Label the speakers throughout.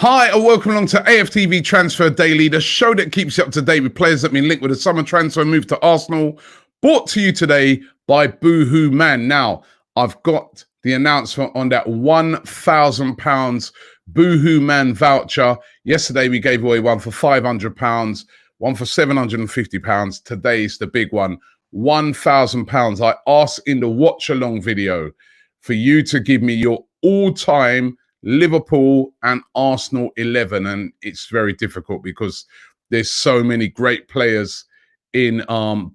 Speaker 1: Hi, and welcome along to AFTV Transfer Daily, the show that keeps you up to date with players that have been linked with a summer transfer move to Arsenal. Brought to you today by Boohoo Man. Now, I've got the announcement on that £1,000 Boohoo Man voucher. Yesterday, we gave away one for £500, one for £750. Today's the big one, £1,000. I asked in the watch along video for you to give me your all-time Liverpool and Arsenal 11, and it's very difficult because there's so many great players in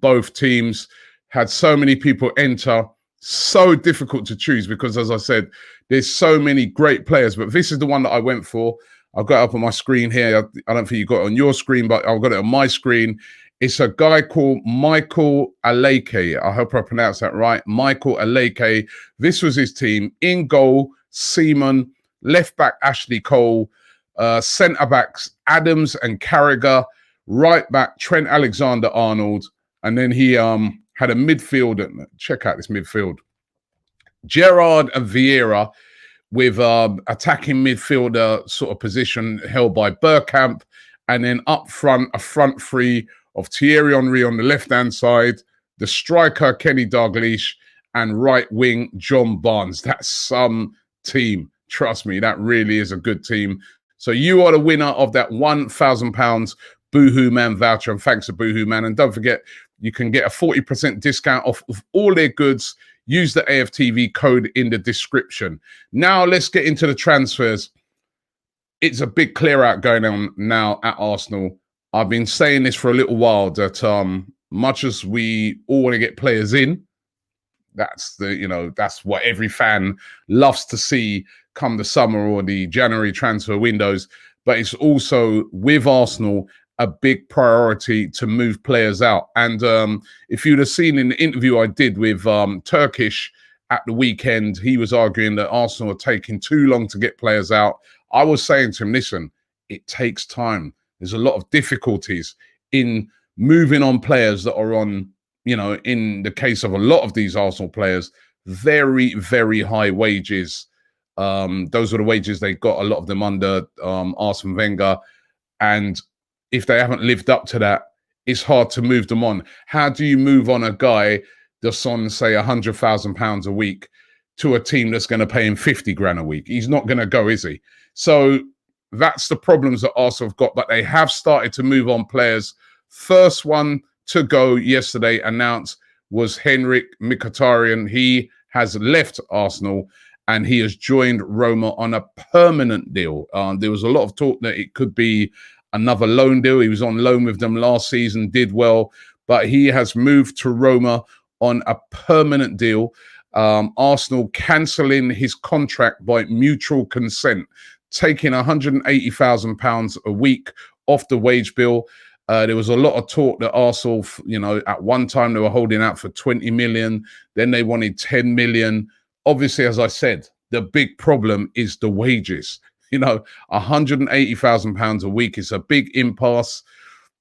Speaker 1: both teams. Had so many people enter, so difficult to choose because, as I said, there's so many great players. But this is the one that I went for. I've got it up on my screen here. I don't think you got it on your screen, but I've got it on my screen. It's a guy called Michael Aleke. I hope I pronounced that right. Michael Aleke. This was his team. In goal, Seaman. Left back, Ashley Cole. Centre backs, Adams and Carragher. Right back, Trent Alexander-Arnold. And then he had a midfield. Check out this midfield. Gerrard and Vieira with attacking midfielder sort of position held by Bergkamp. And then up front, a front three of Thierry Henry on the left-hand side, the striker, Kenny Dalglish, and right wing, John Barnes. That's some team. Trust me, that really is a good team. So you are the winner of that £1,000 Boohoo Man voucher. And thanks to Boohoo Man. And don't forget, you can get a 40% discount off of all their goods. Use the AFTV code in the description. Now let's get into the transfers. It's a big clear out going on now at Arsenal. I've been saying this for a little while that much as we all want to get players in, that's what every fan loves to see come the summer or the January transfer windows. But it's also, with Arsenal, a big priority to move players out. And if you'd have seen in the interview I did with Turkish at the weekend, he was arguing that Arsenal are taking too long to get players out. I was saying to him, listen, it takes time. There's a lot of difficulties in moving on players that are on, in the case of a lot of these Arsenal players, very, very high wages. Those were the wages they got, a lot of them under Arsene Wenger. And if they haven't lived up to that, it's hard to move them on. How do you move on a guy that's on, say, £100,000 a week to a team that's going to pay him 50 grand a week? He's not going to go, is he? So that's the problems that Arsenal have got. But they have started to move on players. First one to go yesterday announced was Henrik Mkhitaryan. He has left Arsenal and he has joined Roma on a permanent deal. There was a lot of talk that it could be another loan deal. He was on loan with them last season, did well, but he has moved to Roma on a permanent deal. Arsenal cancelling his contract by mutual consent, taking £180,000 a week off the wage bill. There was a lot of talk that Arsenal, at one time they were holding out for 20 million. Then they wanted 10 million. Obviously, as I said, the big problem is the wages. £180,000 a week is a big impasse.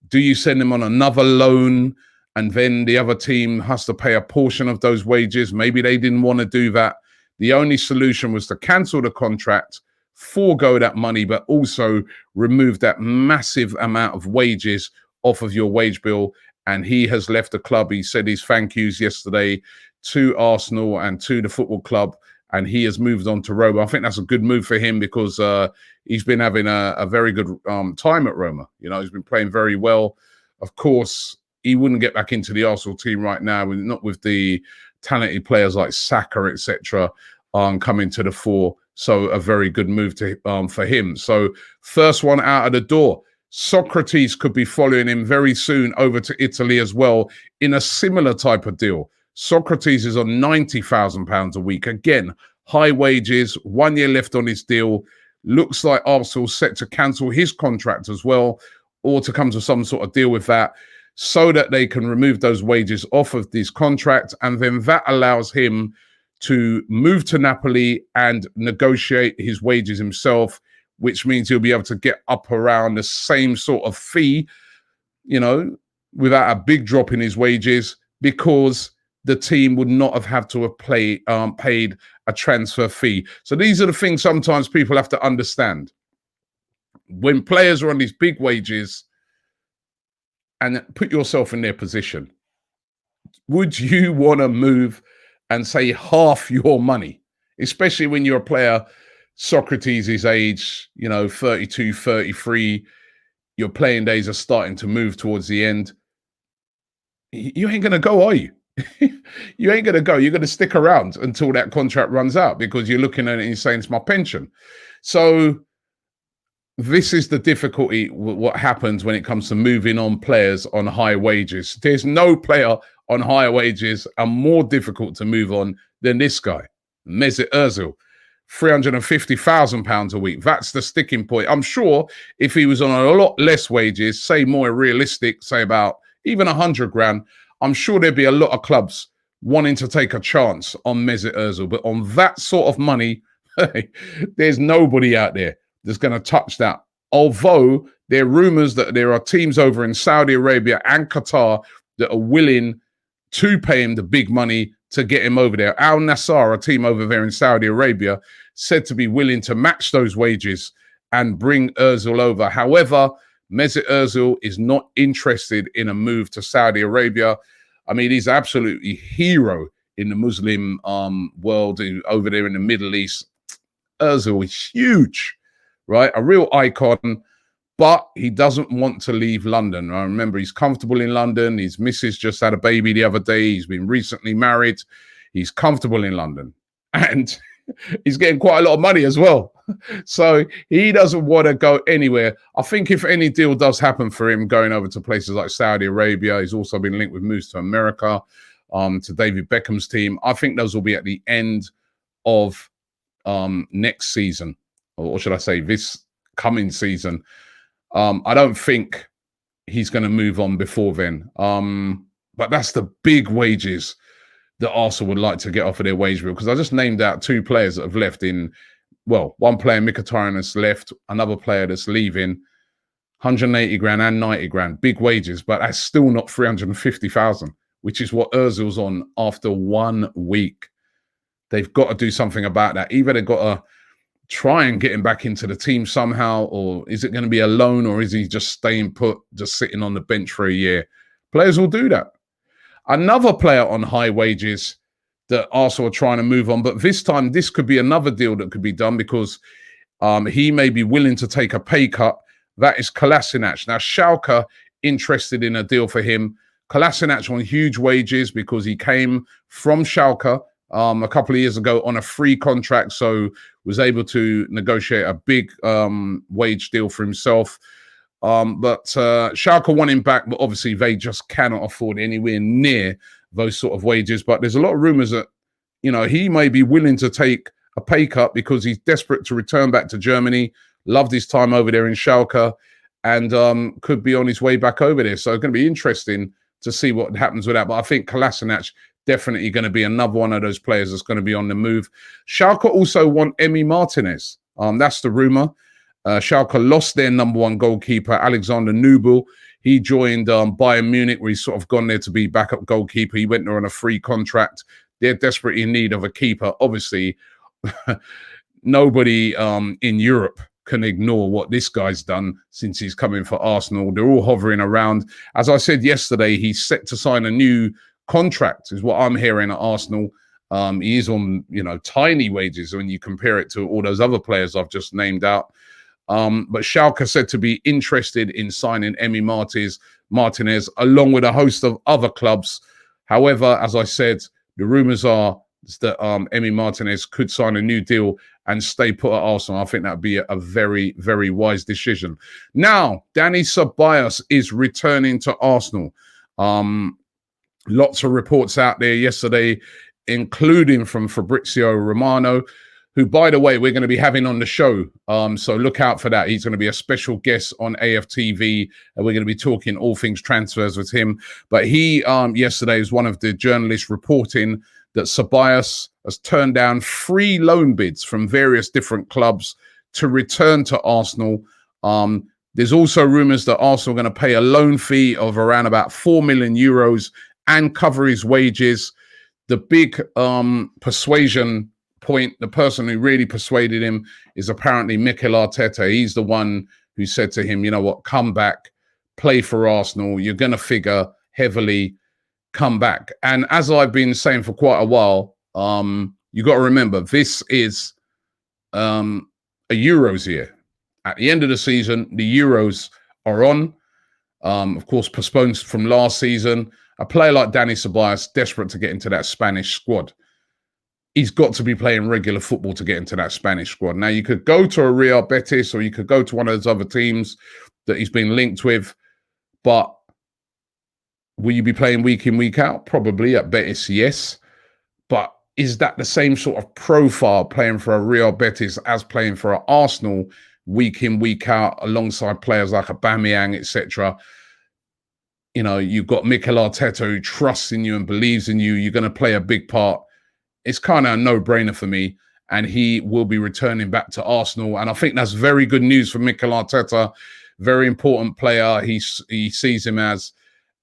Speaker 1: Do you send them on another loan and then the other team has to pay a portion of those wages? Maybe they didn't want to do that. The only solution was to cancel the contract, forego that money, but also remove that massive amount of wages off of your wage bill. And he has left the club. He said his thank yous yesterday to Arsenal and to the football club, and he has moved on to Roma. I think that's a good move for him because he's been having a very good time at Roma. He's been playing very well. Of course, he wouldn't get back into the Arsenal team right now, not with the talented players like Saka, etc., coming to the fore. So a very good move for him. So first one out of the door. Socrates could be following him very soon over to Italy as well in a similar type of deal. Socrates is on £90,000 a week. Again, high wages, 1 year left on his deal. Looks like Arsenal set to cancel his contract as well, or to come to some sort of deal with that so that they can remove those wages off of this contract. And then that allows him to move to Napoli and negotiate his wages himself, which means he'll be able to get up around the same sort of fee, without a big drop in his wages, because the team would not have had to have paid a transfer fee. So these are the things sometimes people have to understand. when players are on these big wages, and put yourself in their position, would you want to move and say half your money, especially when you're a player Socrates' age, 32, 33, your playing days are starting to move towards the end? You ain't going to go, are you? You ain't going to go. You're going to stick around until that contract runs out, because you're looking at it and you're saying it's my pension. So this is the difficulty, what happens when it comes to moving on players on high wages. There's no player on higher wages and more difficult to move on than this guy, Mesut Ozil. £350,000 a week. That's the sticking point. I'm sure if he was on a lot less wages, say more realistic, say about even 100 grand, I'm sure there'd be a lot of clubs wanting to take a chance on Mesut Ozil. But on that sort of money, there's nobody out there that's going to touch that. Although there are rumors that there are teams over in Saudi Arabia and Qatar that are willing to pay him the big money to get him over there. Al Nassr, a team over there in Saudi Arabia, said to be willing to match those wages and bring Ozil over. However, Mesut Ozil is not interested in a move to Saudi Arabia. I mean, he's absolutely hero in the Muslim world over there in the Middle East. Ozil is huge, right? A real icon, but he doesn't want to leave London. I remember he's comfortable in London. His missus just had a baby the other day. He's been recently married. He's comfortable in London. And he's getting quite a lot of money as well. So he doesn't want to go anywhere. I think if any deal does happen for him going over to places like Saudi Arabia, he's also been linked with moves to America, to David Beckham's team. I think those will be at the end of next season, or should I say this coming season. I don't think he's going to move on before then. But that's the big wages that Arsenal would like to get off of their wage bill, because I just named out two players that have left in, well, one player, Mkhitaryan, has left, another player that's leaving, 180 grand and 90 grand, big wages, but that's still not 350,000, which is what Ozil's on after 1 week. They've got to do something about that. Either they've got to try and get him back into the team somehow, or is it going to be a loan, or is he just staying put, just sitting on the bench for a year? Players will do that. Another player on high wages that Arsenal are trying to move on, but this time this could be another deal that could be done, because he may be willing to take a pay cut. That is Kolasinac. Now, Schalke interested in a deal for him. Kolasinac on huge wages because he came from Schalke a couple of years ago on a free contract, so was able to negotiate a big wage deal for himself. But Schalke want him back, but obviously they just cannot afford anywhere near those sort of wages. But there's a lot of rumors that, he may be willing to take a pay cut because he's desperate to return back to Germany, loved his time over there in Schalke, and could be on his way back over there. So it's going to be interesting to see what happens with that. But I think Kolasinac definitely going to be another one of those players that's going to be on the move. Schalke also want Emi Martinez. That's the rumor. Schalke lost their number one goalkeeper, Alexander Nubel. He joined Bayern Munich, where he's sort of gone there to be backup goalkeeper. He went there on a free contract. They're desperately in need of a keeper. Obviously, nobody in Europe can ignore what this guy's done since he's come in for Arsenal. They're all hovering around. As I said yesterday, he's set to sign a new contract, is what I'm hearing at Arsenal. He is on, tiny wages when you compare it to all those other players I've just named out. But Schalke said to be interested in signing Emi Martinez, along with a host of other clubs. However, as I said, the rumours are that Emi Martinez could sign a new deal and stay put at Arsenal. I think that would be a very, very wise decision. Now, Dani Ceballos is returning to Arsenal. Lots of reports out there yesterday, including from Fabrizio Romano, who, by the way, we're going to be having on the show. So look out for that. He's going to be a special guest on AFTV, and we're going to be talking all things transfers with him. But he, yesterday, was one of the journalists reporting that Ceballos has turned down 3 loan bids from various different clubs to return to Arsenal. There's also rumours that Arsenal are going to pay a loan fee of around about 4 million euros and cover his wages. The big persuasion point, the person who really persuaded him, is apparently Mikel Arteta. He's the one who said to him, you know what, come back, play for Arsenal. You're going to figure heavily, come back. And as I've been saying for quite a while, you got to remember, this is a Euros year. At the end of the season, the Euros are on. Of course, postponed from last season. A player like Dani Ceballos, desperate to get into that Spanish squad. He's got to be playing regular football to get into that Spanish squad. Now, you could go to a Real Betis, or you could go to one of those other teams that he's been linked with. But will you be playing week in, week out? Probably at Betis, yes. But is that the same sort of profile playing for a Real Betis as playing for an Arsenal week in, week out, alongside players like Aubameyang, etc.? You know, you've got Mikel Arteta who trusts in you and believes in you. You're going to play a big part. It's kind of a no-brainer for me. And he will be returning back to Arsenal. And I think that's very good news for Mikel Arteta. Very important player he sees him as.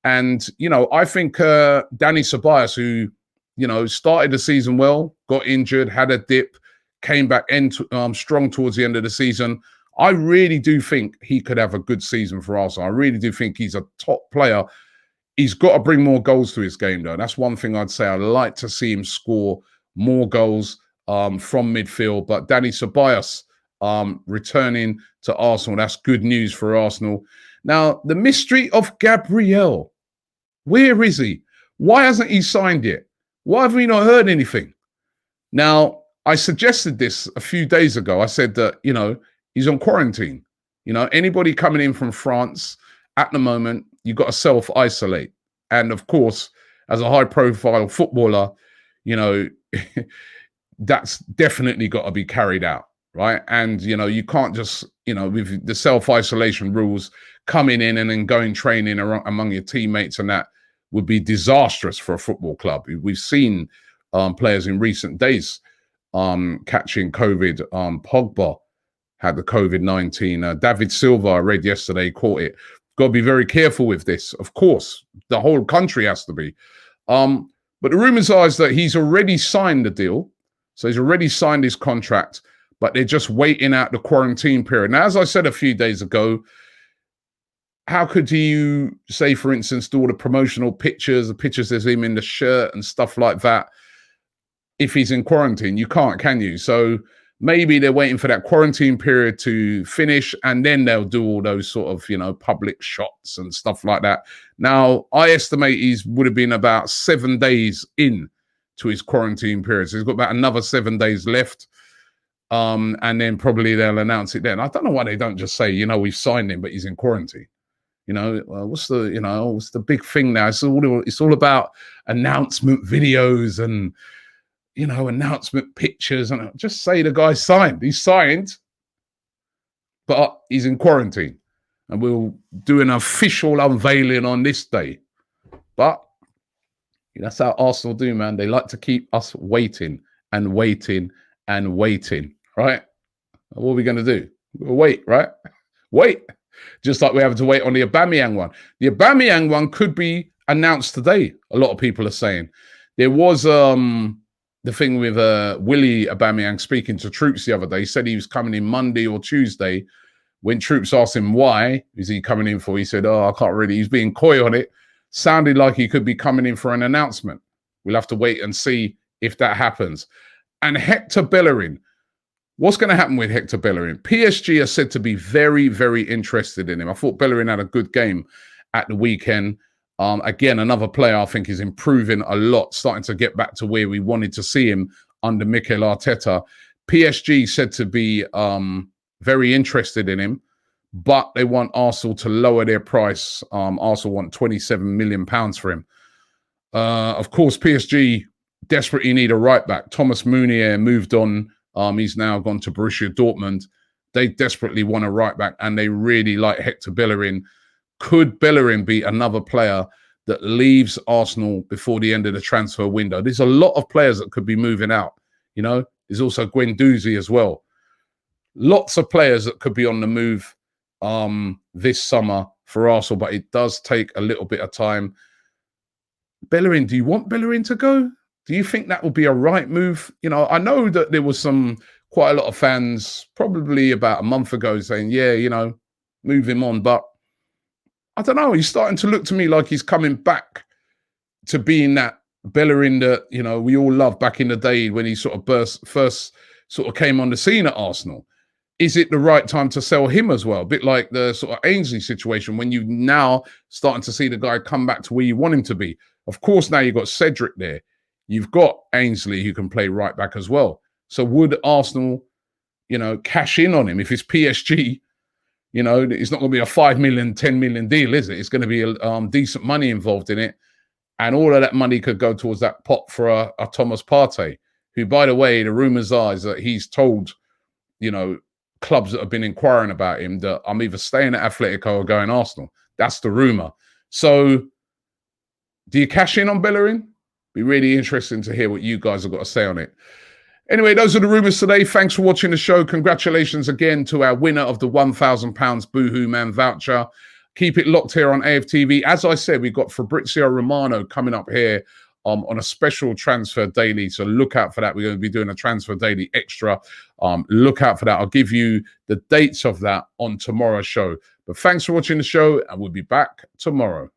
Speaker 1: And, you know, I think Dani Ceballos, who, you know, started the season well, got injured, had a dip, came back strong towards the end of the season. I really do think he could have a good season for Arsenal. I really do think he's a top player. He's got to bring more goals to his game, though. That's one thing I'd say. I'd like to see him score more goals from midfield. But Dani Ceballos returning to Arsenal, that's good news for Arsenal. Now, the mystery of Gabriel. Where is he? Why hasn't he signed yet? Why have we not heard anything? Now, I suggested this a few days ago. I said that, you know, he's on quarantine. You know, anybody coming in from France at the moment, you've got to self-isolate. And of course, as a high-profile footballer, you know, that's definitely got to be carried out, right? And, you know, you can't just, you know, with the self-isolation rules, coming in and then going training among your teammates, and that would be disastrous for a football club. We've seen players in recent days catching COVID. Pogba had the COVID-19. David Silva, I read yesterday, caught it. Got to be very careful with this. Of course, the whole country has to be. But the rumors are is that he's already signed the deal. So he's already signed his contract, but they're just waiting out the quarantine period. Now, as I said a few days ago, how could you say, for instance, do all the promotional pictures, the pictures of him in the shirt and stuff like that, if he's in quarantine? You can't, can you? So maybe they're waiting for that quarantine period to finish, and then they'll do all those sort of, you know, public shots and stuff like that. Now, I estimate he's would have been about 7 days in to his quarantine period. So he's got about another 7 days left. And then probably they'll announce it then. I don't know why they don't just say, you know, we've signed him, but he's in quarantine. You know, what's the big thing now? It's all about announcement videos and, you know, announcement pictures, and just say the guy signed. He's signed, but he's in quarantine, and we'll do an official unveiling on this day. But that's how Arsenal do, man. They like to keep us waiting and waiting and waiting, right? What are we going to do? We'll wait, right? Wait. Just like we have to wait on the Aubameyang one. The Aubameyang one could be announced today, a lot of people are saying. There was the thing with Willie Aubameyang speaking to Troops the other day. He said he was coming in Monday or Tuesday. When Troops asked him why is he coming in for, he said, oh, I can't really. He's being coy on it. Sounded like he could be coming in for an announcement. We'll have to wait and see if that happens. And Hector Bellerin. What's going to happen with Hector Bellerin? PSG are said to be very, very interested in him. I thought Bellerin had a good game at the weekend. Again, another player I think is improving a lot, starting to get back to where we wanted to see him under Mikel Arteta. PSG said to be very interested in him, but they want Arsenal to lower their price. Arsenal want £27 million for him. Of course, PSG desperately need a right back. Thomas Meunier moved on. He's now gone to Borussia Dortmund. They desperately want a right back, and they really like Hector Bellerin. Could Bellerin be another player that leaves Arsenal before the end of the transfer window? There's a lot of players that could be moving out. You know, there's also Guendouzi as well. Lots of players that could be on the move this summer for Arsenal, but it does take a little bit of time. Bellerin, do you want Bellerin to go? Do you think that would be a right move? You know, I know that there was quite a lot of fans probably about a month ago saying, yeah, you know, move him on. But I don't know. He's starting to look to me like he's coming back to being that Bellerin that, you know, we all loved back in the day when he sort of first sort of came on the scene at Arsenal. Is it the right time to sell him as well? A bit like the sort of Ainsley situation when you now starting to see the guy come back to where you want him to be. Of course, now you've got Cedric there. You've got Ainsley who can play right back as well. So would Arsenal, you know, cash in on him? If it's PSG, you know, it's not going to be a 5 million, 10 million deal, is it? It's going to be a decent money involved in it. And all of that money could go towards that pot for a Thomas Partey, who, by the way, the rumours are is that he's told, you know, clubs that have been inquiring about him that I'm either staying at Atletico or going Arsenal. That's the rumour. So do you cash in on Bellerin? Be really interesting to hear what you guys have got to say on it. Anyway, those are the rumours today. Thanks for watching the show. Congratulations again to our winner of the £1,000 Boohoo Man voucher. Keep it locked here on AFTV. As I said, we've got Fabrizio Romano coming up here on a special transfer daily. So look out for that. We're going to be doing a transfer daily extra. Look out for that. I'll give you the dates of that on tomorrow's show. But thanks for watching the show, and we'll be back tomorrow.